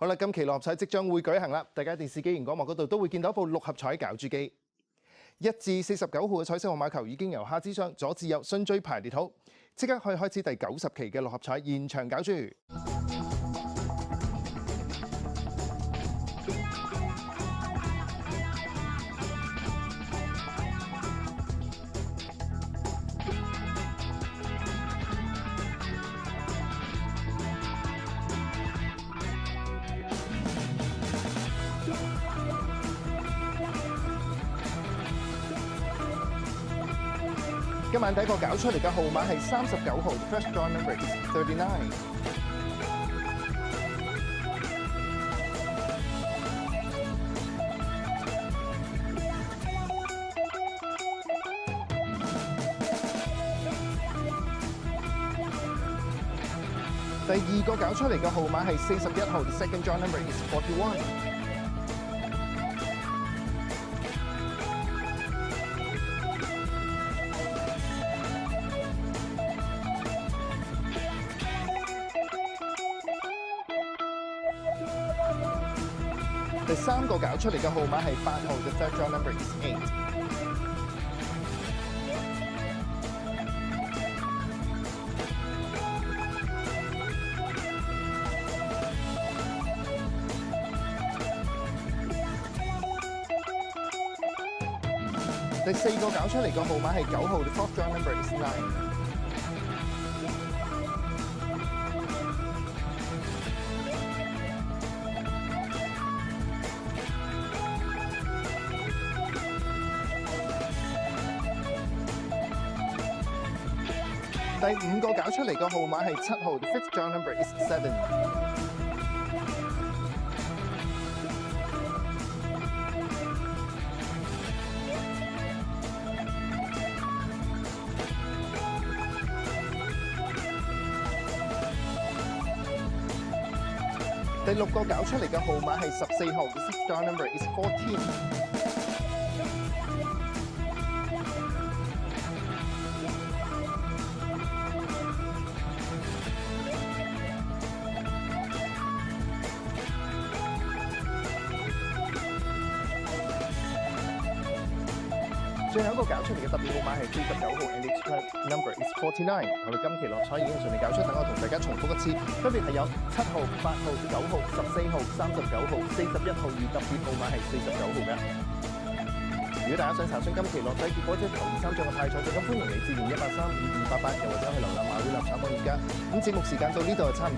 好啦，今期六合彩即將會舉行啦，大家電視機、熒光幕嗰度都會見到一部六合彩攪珠機。1至49號嘅彩色號碼球已經由下至上、左至右順序排列好，即刻可以開始第90期嘅六合彩現場攪珠。今晚第一個攪出嚟嘅號碼係39號 ，First draw number is 39。第二個攪出嚟嘅號碼係41號 ，Second draw number is 41。第三個攪出嚟嘅號碼係8號 ，The third draw number is 8。第四個攪出嚟嘅號碼係9號 ，The fourth draw number is 9。第五個攪出嚟嘅號碼係7號 ，The fifth draw number is 7。第六個攪出嚟嘅號碼係14號 ，The sixth draw number is 14。最後一個攪出嚟嘅特別號碼係49號 ，and its number is 49。我哋今期六合彩已經順利攪出，等我同大家重複一次，分別係有7號、8號、9號、14號、39號、41號，而特別號碼係49號嘅。如果大家想查詢今期落仔結果或者頭2、3獎嘅派彩，咁歡迎你致電183-2288，又或者去瀏覽馬會立產網頁㗎。咁節目時間到呢度就差唔多。